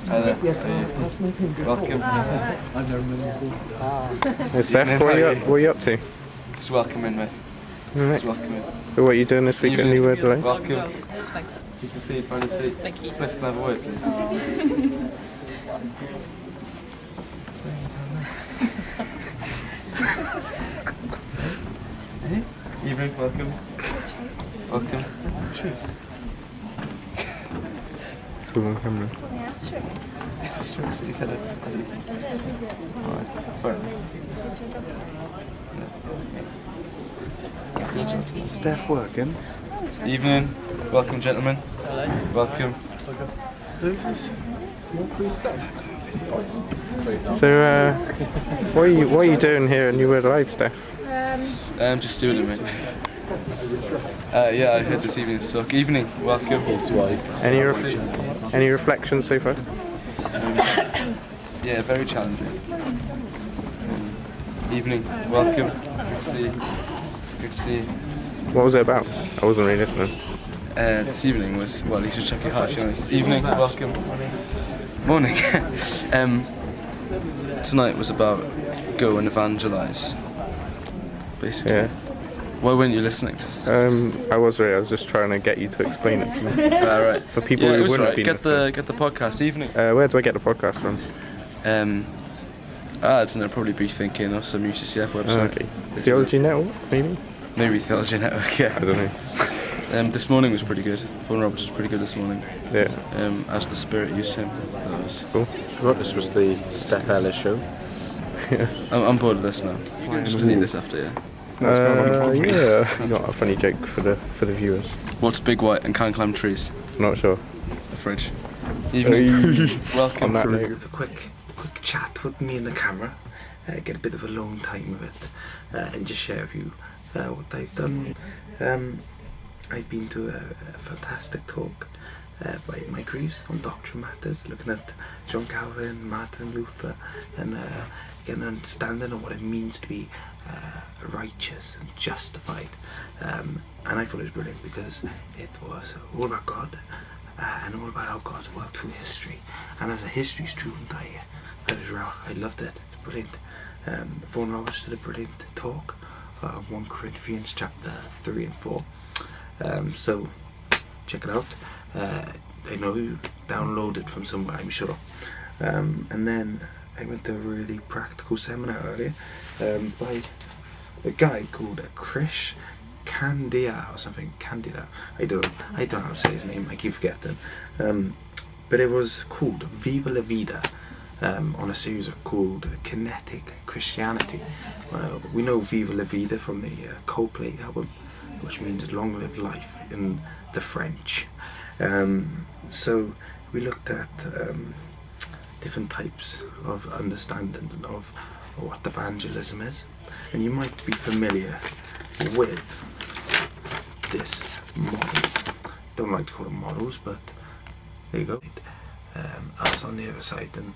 Hi there. Welcome. Hey Steph, what are you up to? Just welcome in, mate. Right. Just welcome in. So what are you doing this week at New Word Life? Welcome. Thanks. You can see, find a seat. Thank you. First, can I have a word, please? Evening, welcome. Welcome. It's all on camera. Yeah, sure. Sorry, so you said it. Alright, fair enough. Steph working. Evening, welcome, gentlemen. Hello. Welcome. So what are you doing here at New Word Life, Steph? Just doing it, mate. Yeah, I heard this evening's talk. Evening, welcome. Any reflections so far? Yeah, very challenging. Evening, welcome. Good to see you. Good to see you. What was it about? I wasn't really listening. This evening was, well, you should check your heart if you're honest. Evening, welcome. Morning. Tonight was about go and evangelise, basically. Yeah. Why weren't you listening? I was just trying to get you to explain it to me. Right. For people Yeah, it who was wouldn't right. be Get the podcast. Evening. where do I get the podcast from? I don't know, probably Be Thinking or some UCCF website. Okay. Theology Network, maybe? Maybe Theology Network, yeah. I don't know. This morning was pretty good. Vaughan Roberts was pretty good this morning. Yeah. As the Spirit used him. That was Cool. Forgot this was the Steph Ellis show. I'm bored of this now. Just delete this after, yeah. Yeah. You got a funny joke for the viewers. What's big, white and can't climb trees? Not sure. The fridge. Evening. Welcome. On that So we note. have a quick chat with me and the camera, get a bit of alone time with it, and just share with you what I've done. I've been to a fantastic talk by Mike Reeves on Doctrine Matters, looking at John Calvin, Martin Luther, and getting an understanding of what it means to be righteous and justified. And I thought it was brilliant because it was all about God and all about how God's worked through history. And as a history student, I loved it. It's brilliant. Vaughan Roberts did a brilliant talk on 1 Corinthians chapter 3 and 4. So check it out. I know you downloaded from somewhere, I'm sure. And then I went to a really practical seminar earlier by a guy called Krish Kandiah or something. Candida. I don't know how to say his name. I keep forgetting. But it was called Viva la Vida. On a series called Kinetic Christianity. We know Viva la Vida from the Coldplay album, which means long live life in the French. So we looked at different types of understandings of what evangelism is, and you might be familiar with this model. Don't like to call them models, but there you go. Us on the other side, and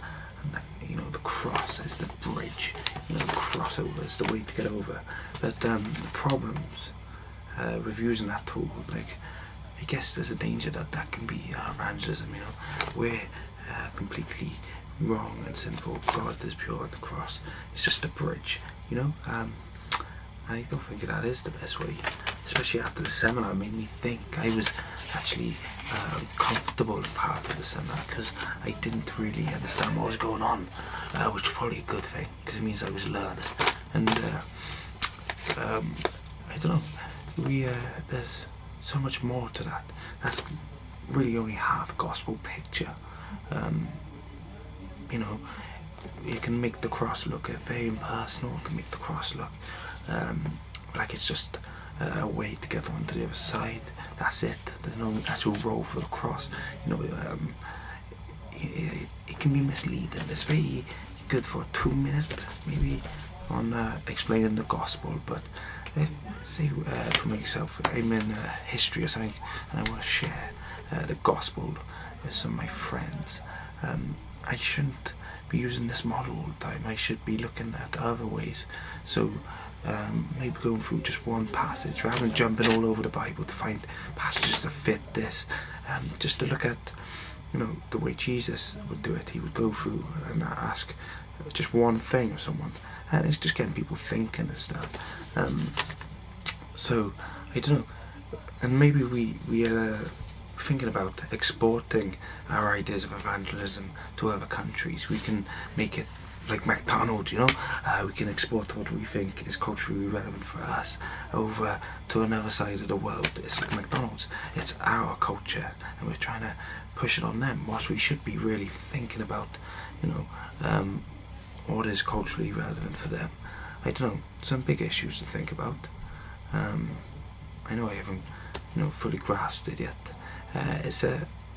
you know, the cross is the bridge. You know, the crossover is the way to get over. But the problems with using that tool, like, I guess there's a danger that can be evangelism. You know, we're completely wrong and sinful. God is pure at the cross. It's just a bridge. You know, I don't think that is the best way. Especially after the seminar, it made me think. I was actually uncomfortable part of the seminar because I didn't really understand what was going on, which was probably a good thing because it means I was learning. And I don't know. There's so much more to that. That's really only half gospel picture. You know, it can make the cross look very impersonal. It can make the cross look like it's just a way to get onto the other side. That's it. There's no actual role for the cross. You know, it can be misleading. It's very good for 2 minutes, maybe, on explaining the gospel. But say for myself, I'm in history or something, and I want to share the gospel with some of my friends. I shouldn't be using this model all the time. I should be looking at other ways. So maybe going through just one passage rather than jumping all over the Bible to find passages that fit this. Just to look at you know, the way Jesus would do it. He would go through and ask just one thing of someone, and it's just getting people thinking and stuff. So I don't know, and maybe we are thinking about exporting our ideas of evangelism to other countries. We can make it like McDonald's, you know. We can export what we think is culturally relevant for us over to another side of the world. It's like McDonald's. It's our culture, and we're trying to push it on them, whilst we should be really thinking about, you know, what is culturally relevant for them. I don't know, some big issues to think about. I know I haven't, you know, fully grasped it yet.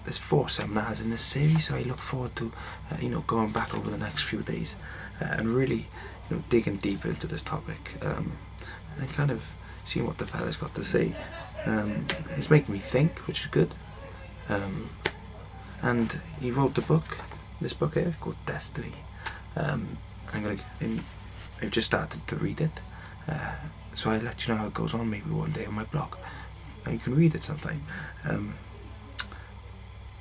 There's 4 seminars in this series, so I look forward to, you know, going back over the next few days and really, you know, digging deep into this topic and kind of seeing what the fella's got to say. It's making me think, which is good. And he wrote this book here called Destiny. I've just started to read it, so I'll let you know how it goes on maybe one day on my blog. You can read it sometime.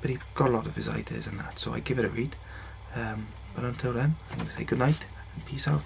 But he got a lot of his ideas in that, so I give it a read. But until then, I'm going to say good night and peace out.